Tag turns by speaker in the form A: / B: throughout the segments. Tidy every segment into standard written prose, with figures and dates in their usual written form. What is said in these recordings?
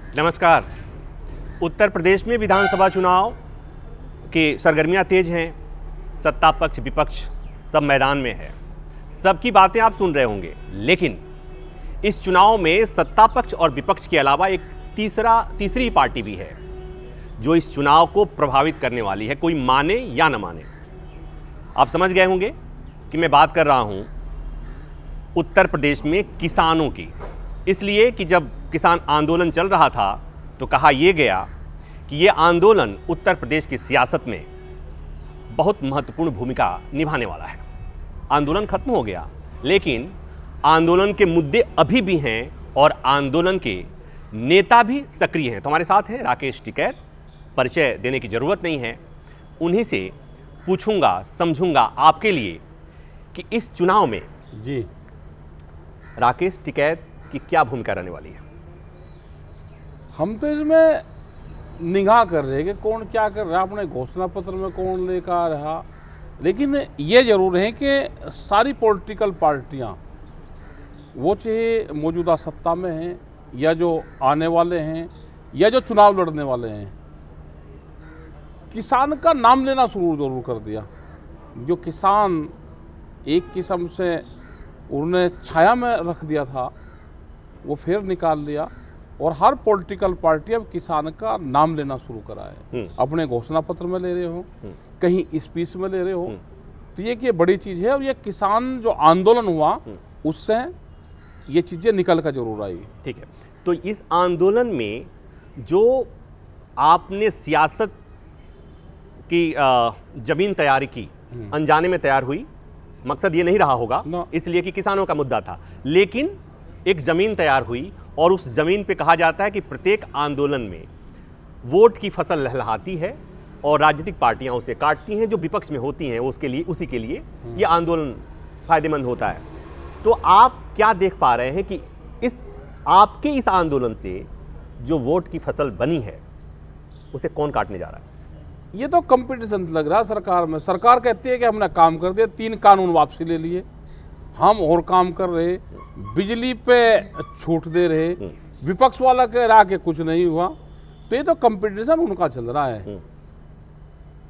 A: नमस्कार। उत्तर प्रदेश में विधानसभा चुनाव की सरगर्मियां तेज हैं। सत्ता पक्ष विपक्ष सब मैदान में है। सबकी बातें आप सुन रहे होंगे, लेकिन इस चुनाव में सत्ता पक्ष और विपक्ष के अलावा एक तीसरी पार्टी भी है जो इस चुनाव को प्रभावित करने वाली है, कोई माने या न माने। आप समझ गए होंगे कि मैं बात कर रहा हूं उत्तर प्रदेश में किसानों की। इसलिए कि जब किसान आंदोलन चल रहा था तो कहा यह गया कि यह आंदोलन उत्तर प्रदेश की सियासत में बहुत महत्वपूर्ण भूमिका निभाने वाला है। आंदोलन खत्म हो गया, लेकिन आंदोलन के मुद्दे अभी भी हैं और आंदोलन के नेता भी सक्रिय हैं। तो हमारे साथ हैं राकेश टिकैत। परिचय देने की जरूरत नहीं है, उन्हीं से पूछूंगा, समझूंगा आपके लिए कि इस चुनाव में
B: जी
A: राकेश टिकैत की क्या भूमिका रहने वाली है।
B: हम तो इसमें निगाह कर रहे हैं कि कौन क्या कर रहा है, अपने घोषणा पत्र में कौन लेकर रहा। लेकिन ये जरूर है कि सारी पॉलिटिकल पार्टियां, वो चाहे मौजूदा सत्ता में हैं या जो आने वाले हैं या जो चुनाव लड़ने वाले हैं, किसान का नाम लेना शुरू जरूर कर दिया। जो किसान एक किस्म से उन्हें छाया में रख दिया था, वो फिर निकाल लिया और हर पॉलिटिकल पार्टी अब किसान का नाम लेना शुरू करा है। अपने घोषणा पत्र में ले रहे हो, कहीं स्पीच में ले रहे हो, तो ये बड़ी चीज़ है। और ये किसान जो आंदोलन हुआ उससे ये चीज़ें निकल कर जरूर आई।
A: ठीक है, तो इस आंदोलन में जो आपने सियासत की जमीन तैयारी की, अनजाने में तैयार हुई, मकसद ये नहीं रहा होगा इसलिए कि किसानों का मुद्दा था, लेकिन एक जमीन तैयार हुई और उस जमीन पे कहा जाता है कि प्रत्येक आंदोलन में वोट की फसल लहलहाती है और राजनीतिक पार्टियां उसे काटती हैं, जो विपक्ष में होती हैं उसके लिए, उसी के लिए ये आंदोलन फायदेमंद होता है। तो आप क्या देख पा रहे हैं कि आपके इस आंदोलन से जो वोट की फसल बनी है उसे कौन काटने जा रहा है?
B: ये तो कंपटीशन लग रहा है सरकार में। सरकार कहती है कि हमने काम कर दिया, 3 कानून वापसी ले लिए, हम और काम कर रहे, बिजली पे छूट दे रहे, विपक्ष वाला कह रहा कि कुछ नहीं हुआ। तो ये तो कंपटीशन उनका चल रहा है।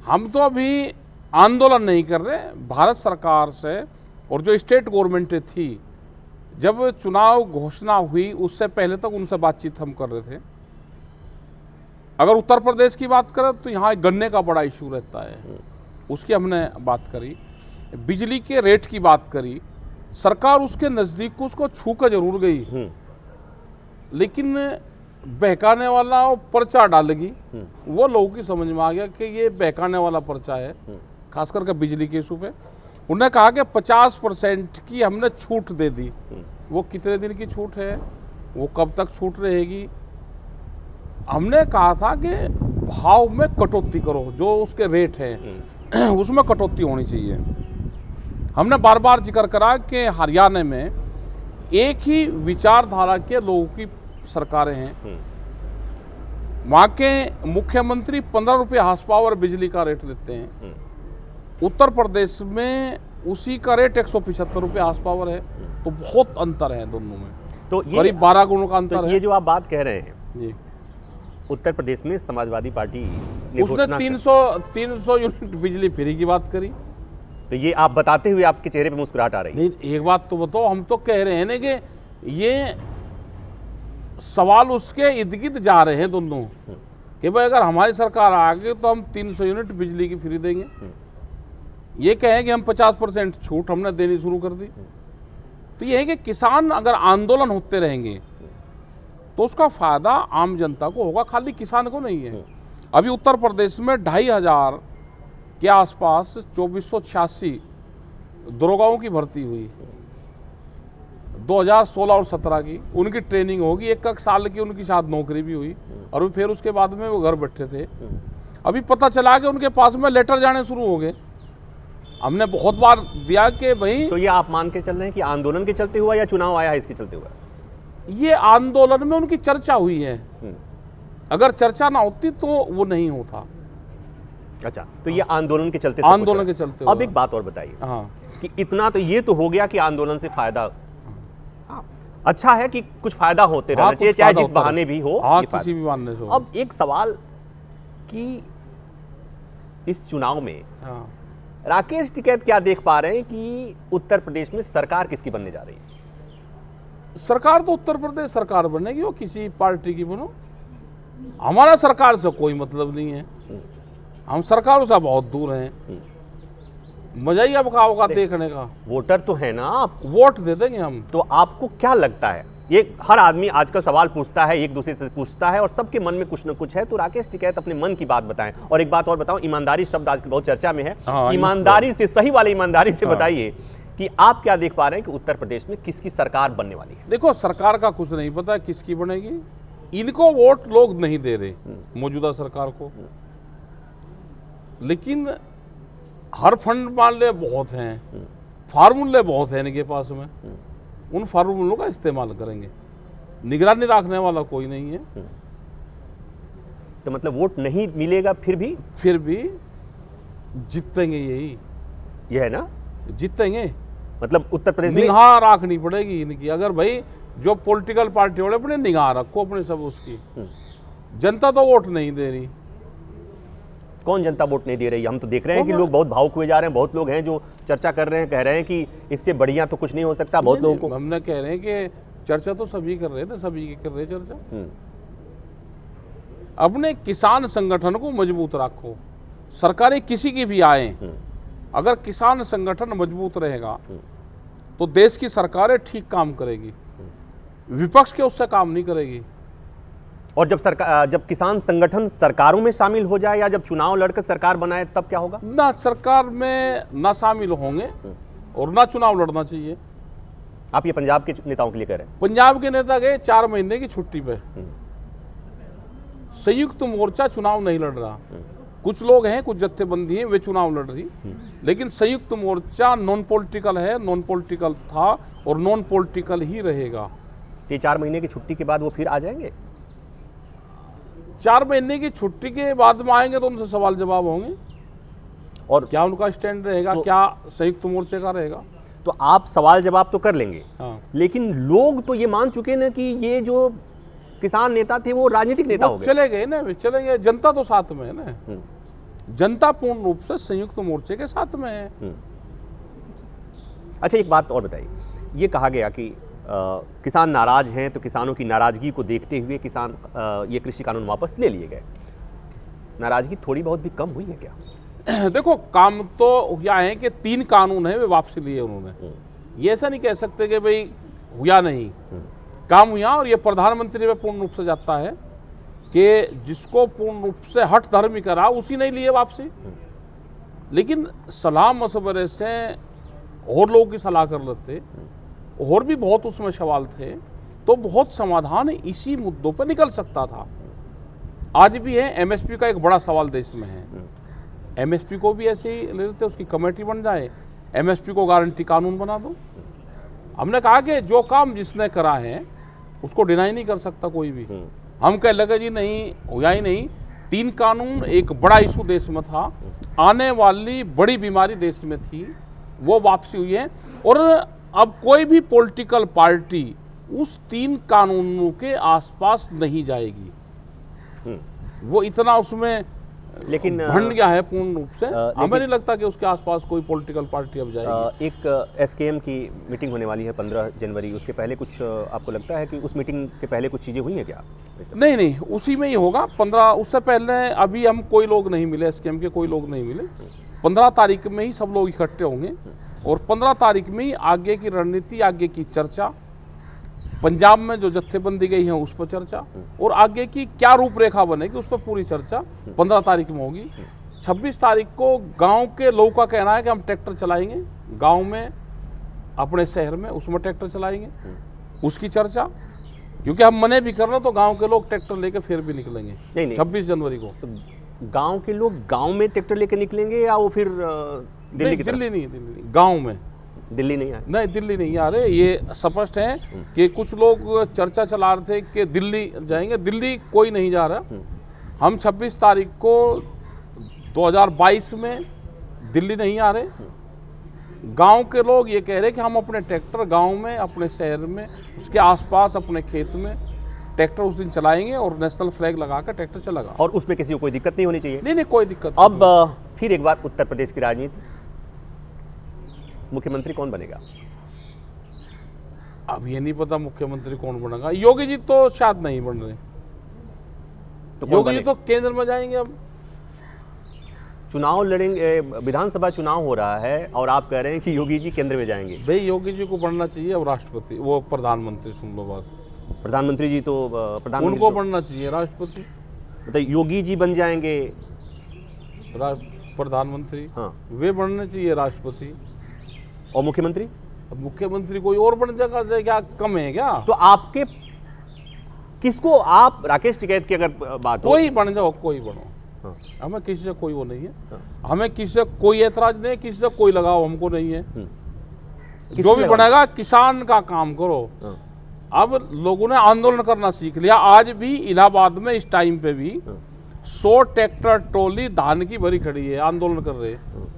B: हम तो अभी आंदोलन नहीं कर रहे। भारत सरकार से और जो स्टेट गवर्नमेंट थी, जब चुनाव घोषणा हुई उससे पहले तक उनसे बातचीत हम कर रहे थे। अगर उत्तर प्रदेश की बात करें तो यहाँ गन्ने का बड़ा इशू रहता है, उसकी हमने बात करी। बिजली के रेट की बात करी, सरकार उसके नज़दीक को उसको छू कर जरूर गई, लेकिन बहकाने वाला पर्चा डालेगी, वो लोगों की समझ में आ गया कि ये बहकाने वाला पर्चा है, खास करके बिजली के इशू पे। उन्होंने कहा कि 50% की हमने छूट दे दी। वो कितने दिन की छूट है, वो कब तक छूट रहेगी? हमने कहा था कि भाव में कटौती करो, जो उसके रेट है उसमें कटौती होनी चाहिए। हमने बार बार जिक्र करा कि हरियाणा में एक ही विचारधारा के लोगों की सरकारें हैं। वहाँ के मुख्यमंत्री 15 रुपये हाउस पावर बिजली का रेट लेते हैं। उत्तर प्रदेश में उसी का रेट 175 रुपये हाउस पावर है। तो बहुत अंतर है दोनों में, तो करीब 12 गुणों का अंतर है।
A: ये जो आप बात कह रहे हैं
B: जी,
A: उत्तर प्रदेश में समाजवादी पार्टी
B: उसने 300 यूनिट बिजली फ्री की बात करी।
A: तो ये आप बताते हुए आपके चेहरे पे मुस्कुराहट आ रही है।
B: नहीं, एक बात तो बताओ, हम तो कह रहे हैं ना कि ये सवाल उसके इर्द गिर्द जा रहे हैं दोनों कि भाई अगर हमारी सरकार आ गई तो हम 300 यूनिट बिजली की फ्री देंगे। ये कहें कि हम 50% छूट हमने देनी शुरू कर दी। तो ये है कि किसान अगर आंदोलन होते रहेंगे तो उसका फायदा आम जनता को होगा, खाली किसान को नहीं है। अभी उत्तर प्रदेश में 2500 के आसपास 2486 दरोगाओं की भर्ती हुई 2016 और 17 की। उनकी ट्रेनिंग होगी, 1 साल की उनकी शायद नौकरी भी हुई और फिर उसके बाद में वो घर बैठे थे। अभी पता चला कि उनके पास में लेटर जाने शुरू हो गए। हमने बहुत बार दिया कि भाई,
A: तो ये आप मान के चल रहे हैं कि आंदोलन के चलते हुआ या चुनाव आया है इसके चलते हुआ?
B: ये आंदोलन में उनकी चर्चा हुई है। अगर चर्चा ना होती तो वो नहीं होता।
A: अच्छा, तो ये आंदोलन के चलते,
B: आंदोलन के चलते।
A: अब एक बात और बताइए कि इतना तो ये तो हो गया कि आंदोलन से फायदा, अच्छा है कि कुछ फायदा होते रहना
B: हाँ,
A: चाहिए,
B: कुछ
A: चाहे
B: फायदा
A: जिस
B: होता
A: बहाने
B: रहे।
A: भी हो।
B: हाँ,
A: ये फायदा।
B: किसी भी बहाने से हो।
A: अब एक सवाल कि इस चुनाव में
B: हाँ।
A: राकेश टिकैत क्या देख पा रहे हैं कि उत्तर प्रदेश में सरकार किसकी बनने जा रही है?
B: सरकार तो उत्तर प्रदेश सरकार बनेगी, वो किसी पार्टी की बनो, हमारा सरकार से कोई मतलब नहीं है, हम सरकारों से बहुत दूर हैं। मजा ही अब का होगा देखने का।
A: वोटर तो है ना आप,
B: वोट दे देंगे हम।
A: तो आपको क्या लगता है, ये हर आदमी आजकल सवाल पूछता है, एक दूसरे से पूछता है और सबके मन में कुछ न कुछ है, तो राकेश टिकैत अपने मन की बात बताएं। और एक बात और बताओ, ईमानदारी शब्द आज बहुत चर्चा में है।
B: हाँ,
A: ईमानदारी से, सही वाली ईमानदारी से
B: हाँ।
A: बताइए कि आप क्या देख पा रहे हैं कि उत्तर प्रदेश में किसकी सरकार बनने वाली है?
B: देखो, सरकार का कुछ नहीं पता किसकी बनेगी, इनको वोट लोग नहीं दे रहे मौजूदा सरकार को, लेकिन हर फंड मान ले बहुत हैं, फार्मूले बहुत हैं इनके पास में, उन फार्मूलों का इस्तेमाल करेंगे। निगरानी रखने वाला कोई नहीं है,
A: तो मतलब वोट नहीं मिलेगा फिर भी
B: जीतेंगे, यही
A: ये है ना,
B: जीतेंगे।
A: मतलब उत्तर प्रदेश में
B: निगाह रखनी पड़ेगी इनकी। अगर भाई जो पॉलिटिकल पार्टी वाले अपने निगाह रखो अपने सब उसकी, जनता तो वोट नहीं दे रही।
A: कौन जनता वोट नहीं दे रही? हम तो देख रहे हैं कि
B: कौन?
A: लोग बहुत भावुक हुए जा रहे हैं, बहुत लोग हैं जो चर्चा कर रहे हैं, कह रहे हैं कि इससे बढ़िया तो कुछ नहीं हो सकता। बहुत लोगों को
B: हमने कह रहे हैं कि चर्चा तो सभी कर रहे हैं ना, सभी की कर रहे हैं चर्चा। अपने किसान संगठन को मजबूत रखो, सरकारें किसी की भी आए, अगर किसान संगठन मजबूत रहेगा तो देश की सरकारें ठीक काम करेगी, विपक्ष के उससे काम नहीं करेगी।
A: और जब किसान संगठन सरकारों में शामिल हो जाए या जब चुनाव लड़कर सरकार बनाए तब क्या होगा?
B: ना सरकार में ना शामिल होंगे और ना चुनाव लड़ना चाहिए।
A: आप ये पंजाब के नेताओं के लिए कह रहे हैं?
B: पंजाब के नेता गए 4 महीने की छुट्टी पे, संयुक्त मोर्चा चुनाव नहीं लड़ रहा। कुछ लोग हैं, कुछ जत्थेबंदी हैं, वे चुनाव लड़ रही, लेकिन संयुक्त मोर्चा नॉन पॉलिटिकल है, नॉन पॉलिटिकल था और नॉन पॉलिटिकल ही रहेगा।
A: ये 4 महीने की छुट्टी के बाद वो फिर आ जाएंगे?
B: 4 महीने की छुट्टी के बाद में आएंगे तो उनसे सवाल जवाब होंगे,
A: और
B: क्या उनका स्टैंड रहेगा,
A: तो,
B: क्या संयुक्त मोर्चे का रहेगा।
A: तो आप सवाल जवाब तो कर लेंगे,
B: हाँ।
A: लेकिन लोग तो ये मान चुके ना कि ये जो किसान नेता थे वो राजनीतिक नेता हो गए।
B: चले गए ना, वे चले गए। जनता तो साथ में है ना, जनता पूर्ण रूप से संयुक्त मोर्चे के साथ में है।
A: अच्छा, एक बात और बताइए, ये कहा गया कि किसान नाराज हैं, तो किसानों की नाराजगी को देखते हुए ये कृषि कानून वापस ले लिए गए। नाराजगी थोड़ी बहुत भी कम हुई है क्या?
B: देखो, काम तो हुआ है कि 3 कानून है वे वापसी लिए उन्होंने, ये ऐसा नहीं कह सकते कि भाई हुआ नहीं, काम हुआ। और ये प्रधानमंत्री पे पूर्ण रूप से जाता है कि जिसको पूर्ण रूप से हठ धर्मी करा उसी नहीं लिए वापसी, लेकिन सलाह मशवरे से और लोगों की सलाह कर लेते, और भी बहुत उसमें सवाल थे, तो बहुत समाधान इसी मुद्दों पर निकल सकता था। आज भी है, एमएसपी का एक बड़ा सवाल देश में है, एमएसपी को भी ऐसे ही ले लेते, उसकी कमेटी बन जाए, एमएसपी को गारंटी कानून बना दो। हमने कहा कि जो काम जिसने करा है उसको डिनाई नहीं कर सकता कोई भी। हम कह लगे जी नहीं हुआ ही नहीं। 3 कानून एक बड़ा इशू देश में था, आने वाली बड़ी बीमारी देश में थी, वो वापसी हुई है। और अब कोई भी पॉलिटिकल पार्टी उस 3 कानूनों के आसपास नहीं जाएगी, वो इतना उसमें
A: लेकिन
B: भंड गया है पूर्ण रूप से। हमें नहीं
A: लेकिन
B: लगता कि उसके आसपास कोई पॉलिटिकल पार्टी अब जाएगी।
A: एक एसकेएम की मीटिंग होने वाली है 15 जनवरी, उसके पहले कुछ आपको लगता है कि उस मीटिंग के पहले कुछ चीज़ें हुई हैं क्या?
B: नहीं नहीं, उसी में ही होगा 15। उससे पहले अभी हम कोई लोग नहीं मिले, एसकेएम के कोई लोग नहीं मिले। 15 तारीख में ही सब लोग इकट्ठे होंगे और 15 तारीख में ही आगे की रणनीति, आगे की चर्चा, पंजाब में जो जत्थेबंदी गई है उस पर चर्चा, और आगे की क्या रूपरेखा बनेगी उस पर पूरी चर्चा 15 तारीख में होगी। 26 तारीख को गांव के लोगों का कहना है कि हम ट्रैक्टर चलाएंगे गांव में, अपने शहर में, उसमें ट्रैक्टर चलाएंगे, उसकी चर्चा। क्योंकि हम मने भी कर रहे तो गांव के लोग ट्रैक्टर लेके फिर भी निकलेंगे।
A: नहीं।
B: 26 जनवरी को
A: तो गांव के लोग गांव में ट्रैक्टर लेके निकलेंगे या वो फिर दिल्ली की तरफ?
B: दिल्ली नहीं, गाँव में।
A: दिल्ली नहीं आए?
B: नहीं, दिल्ली नहीं आ रहे। ये स्पष्ट है कि कुछ लोग चर्चा चला रहे थे कि दिल्ली जाएंगे, दिल्ली कोई नहीं जा रहा। हम 26 तारीख को 2022 में दिल्ली नहीं आ रहे, गांव के लोग ये कह रहे हैं कि हम अपने ट्रैक्टर गांव में, अपने शहर में, उसके आसपास, अपने खेत में ट्रैक्टर उस दिन चलाएंगे और नेशनल फ्लैग लगाकर ट्रैक्टर चलेगा।
A: और उसमें किसी को कोई दिक्कत नहीं होनी चाहिए।
B: नहीं, कोई दिक्कत
A: अब फिर एक बार उत्तर प्रदेश की राजनीति, मुख्यमंत्री कौन बनेगा?
B: अब ये नहीं पता मुख्यमंत्री कौन बनेगा। योगी जी तो शायद नहीं बन रहे,
A: तो
B: योगी जी तो केंद्र में जाएंगे। अब
A: चुनाव लड़ेंगे, विधानसभा चुनाव हो रहा है और आप कह रहे हैं कि योगी जी केंद्र में जाएंगे।
B: भाई योगी जी को बनना चाहिए अब राष्ट्रपति, वो प्रधानमंत्री। सुन लो बात,
A: प्रधानमंत्री जी तो
B: उनको बनना चाहिए राष्ट्रपति।
A: मतलब योगी जी बन जाएंगे
B: प्रधानमंत्री,
A: हाँ,
B: वे बनने चाहिए राष्ट्रपति।
A: और मुख्यमंत्री?
B: अब मुख्यमंत्री कोई और बन जाएगा, क्या कम है क्या?
A: तो आपके किसको, आप राकेश टिकैत की अगर बात हो,
B: कोई बन जाओ, कोई बनो,
A: हाँ,
B: हमें किसी से कोई वो नहीं है।
A: हाँ,
B: हमें किसी से कोई ऐतराज नहीं है, किसी से कोई लगाव हमको नहीं है।
A: किससे
B: जो भी
A: लगाव?
B: बनेगा किसान का काम करो।
A: हाँ,
B: अब लोगों ने आंदोलन करना सीख लिया। आज भी इलाहाबाद में इस टाइम पे भी 100 ट्रैक्टर ट्रॉली धान की भरी खड़ी है, आंदोलन कर रहे हैं।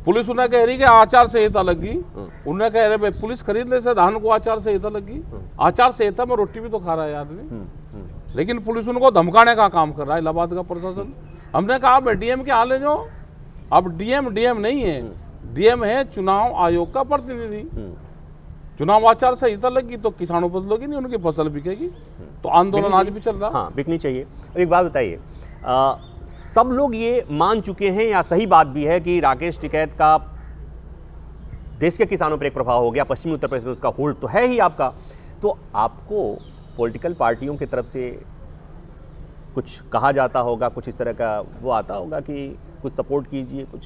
B: पुलिस उन्हें कह रही कि आचार संहिता लगी। उन्हें कह रहे भाई पुलिस खरीद ले से धान को, आचार संहिता लगी। आचार संहिता में रोटी भी तो खा रहा है आदमी, लेकिन पुलिस उनको धमकाने का काम कर रहा है इलाहाबाद का प्रशासन। हमने कहा भाई डीएम के हाल है जो, अब डीएम नहीं है, डीएम है चुनाव आयोग का प्रतिनिधि। चुनाव आचार संहिता लगी तो किसानों पर लोगी नहीं, उनकी फसल बिकेगी। तो आंदोलन आज भी चल रहा।
A: हाँ, बिकनी चाहिए। और एक बात बताइए, सब लोग ये मान चुके हैं या सही बात भी है कि राकेश टिकैत का देश के किसानों पर एक प्रभाव हो गया, पश्चिमी उत्तर प्रदेश में उसका होल्ड तो है ही आपका, तो आपको पॉलिटिकल पार्टियों की तरफ से कुछ कहा जाता होगा, कुछ इस तरह का वो आता होगा कि कुछ सपोर्ट कीजिए कुछ?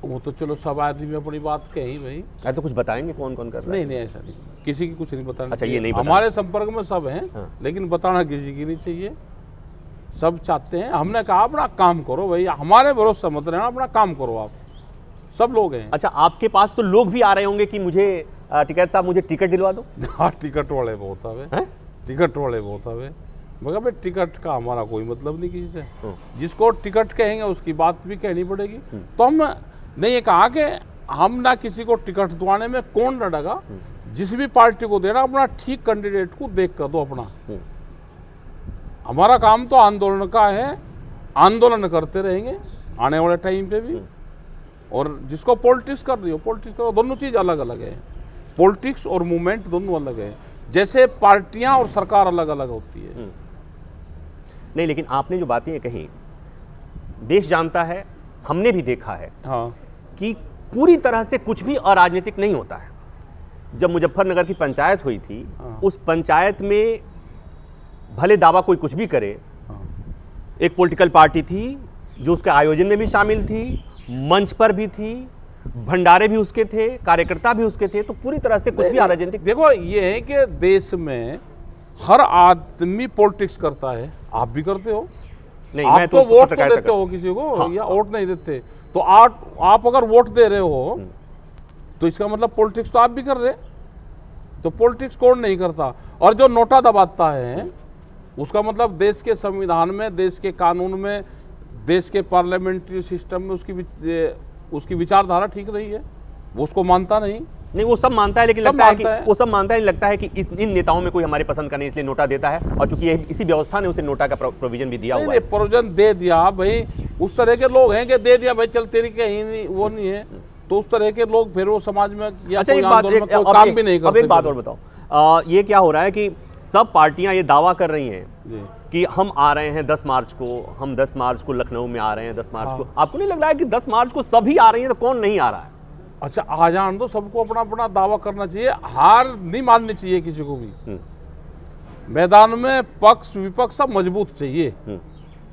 B: वो तो चलो सब आदमी अपनी बात कही भाई।
A: अरे तो कुछ बताएंगे कौन कौन कर रहा है?
B: नहीं, ऐसा नहीं, किसी की कुछ नहीं बताना।
A: अच्छा, ये नहीं बताना।
B: हमारे संपर्क में सब हैं,
A: हाँ।
B: लेकिन बताना किसी की नहीं चाहिए। सब चाहते हैं, हमने कहा अपना काम करो भाई, हमारे भरोसे मत रहना, अपना काम करो आप। सब लोग हैं।
A: अच्छा, आपके पास तो लोग भी आ रहे होंगे कि मुझे टिकैत साहब मुझे टिकट दिलवा दो।
B: हाँ, टिकट वाले बहुत आवे, टिकट वाले बहुत आवे, मगर भाई टिकट का हमारा कोई मतलब नहीं किसी से। जिसको टिकट कहेंगे उसकी बात भी कहनी पड़ेगी। तो हम ने ये कहा कि हम ना किसी को टिकट दिवाने में कौन लड़ेगा, जिस भी पार्टी को देना अपना ठीक कैंडिडेट को देख कर दो अपना। हमारा काम तो आंदोलन का है, आंदोलन करते रहेंगे आने वाले टाइम पे भी। और जिसको पॉलिटिक्स कर रही हो पॉलिटिक्स करो, दोनों चीज़ अलग अलग है। पॉलिटिक्स और मूवमेंट दोनों अलग है, जैसे पार्टियां और सरकार अलग अलग होती है।
A: नहीं, लेकिन आपने जो बातें कही, देश जानता है, हमने भी देखा है,
B: हाँ,
A: कि पूरी तरह से कुछ भी अराजनीतिक नहीं होता है। जब मुजफ्फरनगर की पंचायत हुई थी,
B: हाँ,
A: उस पंचायत में भले दावा कोई कुछ भी करे,
B: हाँ,
A: एक पॉलिटिकल पार्टी थी जो उसके आयोजन में भी शामिल थी, मंच पर भी थी, भंडारे भी उसके थे, कार्यकर्ता भी उसके थे, तो पूरी तरह से कुछ भी अराजनीतिक।
B: देखो ये है कि देश में हर आदमी पॉलिटिक्स करता है, आप भी करते हो।
A: नहीं,
B: आप
A: मैं
B: तो वोट तो
A: पत्रकारिता
B: देते हो किसी को,
A: हाँ,
B: या वोट नहीं देते, तो आप अगर वोट दे रहे हो तो इसका मतलब पॉलिटिक्स तो आप भी कर रहे। तो पॉलिटिक्स कौन नहीं करता? और जो नोटा दबाता है उसका मतलब देश के संविधान में, देश के कानून में, देश के पार्लियामेंट्री सिस्टम में उसकी विचारधारा ठीक नहीं है, वो उसको मानता नहीं।
A: नहीं, वो सब मानता है, लेकिन
B: सब
A: लगता है
B: मानता
A: कि
B: है।
A: वो सब मानता है, लगता है कि इन नेताओं में कोई हमारे पसंद का नहीं, इसलिए नोटा देता है। और चूंकि इसी व्यवस्था ने उसे नोटा का प्रोविजन भी दिया हुआ है।
B: प्रोविजन दे दिया भाई, उस तरह के लोग हैं कि दे दिया भाई, चल तेरी कहीं नहीं, वो नहीं है, तो उस तरह के लोग फिर वो समाज में या
A: अच्छा,
B: कोई
A: एक बात,
B: आंदोलन में कोई काम भी नहीं करते।
A: अब एक बात और बताओ, ये क्या हो रहा है कि सब पार्टियां ये दावा कर रही हैं कि हम आ रहे हैं 10 मार्च को, हम 10 मार्च को लखनऊ में आ रहे हैं 10 मार्च को। आपको नहीं लग रहा है कि 10 मार्च को सभी आ रही हैं, तो कौन नहीं आ रहा है?
B: अच्छा, आ जान दो, सबको अपना अपना दावा करना चाहिए, हार नहीं माननी चाहिए किसी को भी। मैदान में पक्ष विपक्ष सब मजबूत चाहिए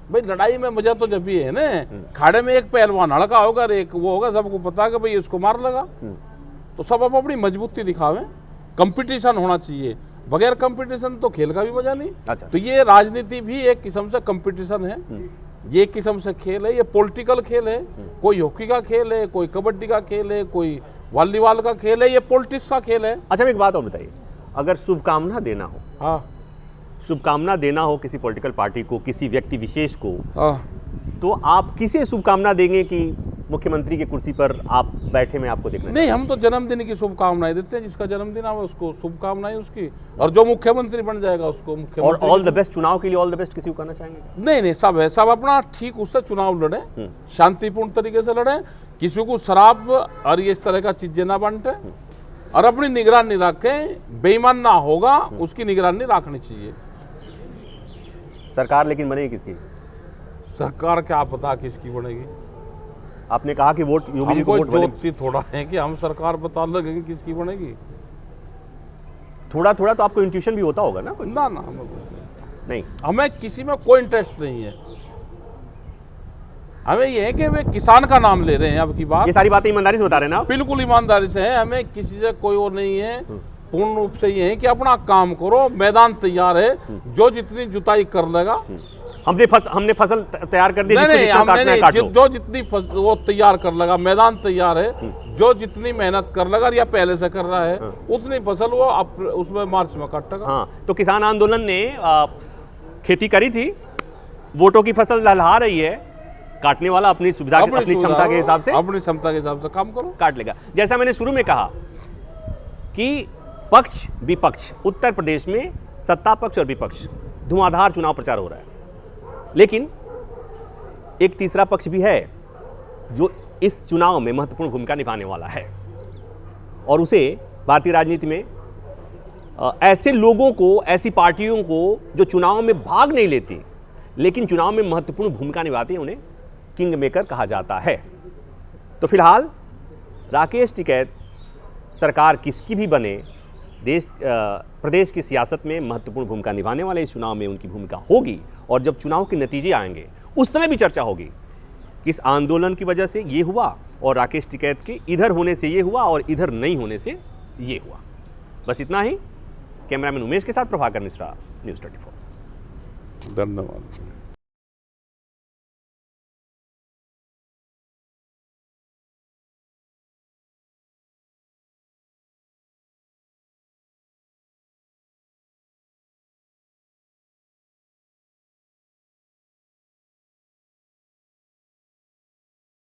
B: भाई। लड़ाई में मजा तो जब भी है ना, खाड़े में एक पहलवान हड़का होगा, एक वो होगा, सबको पता कि भाई इसको मार लगा। तो सब अपनी मजबूती दिखावे, कंपटीशन होना चाहिए, बगैर कंपटीशन तो खेल का भी मजा नहीं।
A: अच्छा,
B: तो ये राजनीति भी एक किस्म से कंपटीशन है, ये एक किस्म से खेल है, ये पॉलिटिकल खेल है। कोई हॉकी का खेल है, कोई कबड्डी का खेल है, कोई वॉलीबॉल का खेल है, ये पॉलिटिक्स का खेल है।
A: अच्छा, एक बात और बताइए, अगर शुभकामना देना हो,
B: हाँ,
A: शुभकामना देना हो किसी पॉलिटिकल पार्टी को, किसी व्यक्ति विशेष को,
B: हाँ,
A: तो आप किसे शुभकामना देंगे कि मुख्यमंत्री की कुर्सी पर आप बैठे में आपको देखना
B: नहीं, हम तो जन्मदिन की शुभकामनाएं देते हैं, जिसका जन्मदिन आवे उसको शुभकामनाएं उसकी, और जो मुख्यमंत्री बन जाएगा उसको
A: और
B: मुख्यमंत्री।
A: ऑल द बेस्ट, चुनाव के लिए ऑल द बेस्ट किसी को करना चाहेंगे?
B: नहीं नहीं, सब है, सब अपना ठीक उससे चुनाव लड़े, शांतिपूर्ण तरीके से लड़े, किसी को शराब और ये इस तरह का चीजें ना बांटे, और अपनी निगरानी रखें, बेईमान ना होगा उसकी निगरानी रखनी चाहिए।
A: सरकार लेकिन बनेगी किसकी?
B: सरकार क्या पता किसकी बनेगी,
A: आपने कहा कि वोट योगी जी
B: हम
A: को
B: कोई
A: वोट बने।
B: ज्योतिषी थोड़ा है कि हम सरकार बता लगेंगे किसकी बनेगी।
A: थोड़ा थोड़ा तो आपको इंट्यूशन भी होता होगा ना? कोई
B: ना ना, हमें कुछ नहीं,
A: नहीं,
B: हमें किसी में कोई इंटरेस्ट नहीं है। हमें ये है कि वे किसान का नाम ले रहे हैं अब की बात,
A: ये सारी बातें ईमानदारी से बता रहे हैं ना आप?
B: बिल्कुल ईमानदारी से है, हमें किसी से कोई वो नहीं है। पूर्ण रूप से ये है कि अपना काम करो, मैदान तैयार है, जो जितनी जुताई कर लेगा।
A: हमने फसल तैयार कर दी,
B: नहीं
A: जिसको
B: नहीं,
A: जितना
B: हमने
A: काटना है
B: नहीं,
A: काट लो।
B: जो जितनी वो तैयार कर लेगा, मैदान तैयार है, जो जितनी मेहनत कर लेगा या पहले से कर रहा है उतनी फसल वो उसमें मार्च में काटेगा।
A: हाँ, तो किसान आंदोलन ने खेती करी थी, वोटों की फसल लहलहा रही है, काटने वाला अपनी सुविधा अपनी क्षमता के हिसाब से,
B: अपनी क्षमता के हिसाब से काम करो,
A: काट लेगा। जैसा मैंने शुरू में कहा कि पक्ष विपक्ष, उत्तर प्रदेश में सत्ता पक्ष और विपक्ष धुआंधार चुनाव प्रचार हो रहा है, लेकिन एक तीसरा पक्ष भी है जो इस चुनाव में महत्वपूर्ण भूमिका निभाने वाला है, और उसे भारतीय राजनीति में ऐसे लोगों को, ऐसी पार्टियों को जो चुनाव में भाग नहीं लेती लेकिन चुनाव में महत्वपूर्ण भूमिका निभाती है, उन्हें किंग मेकर कहा जाता है। तो फिलहाल राकेश टिकैत सरकार किसकी भी बने, प्रदेश की सियासत में महत्वपूर्ण भूमिका निभाने वाले इस चुनाव में उनकी भूमिका होगी, और जब चुनाव के नतीजे आएंगे उस समय भी चर्चा होगी कि इस आंदोलन की वजह से ये हुआ और राकेश टिकैत के इधर होने से ये हुआ और इधर नहीं होने से ये हुआ। बस इतना ही। कैमरामैन उमेश के साथ प्रभाकर मिश्रा, न्यूज़ 24।
B: धन्यवाद।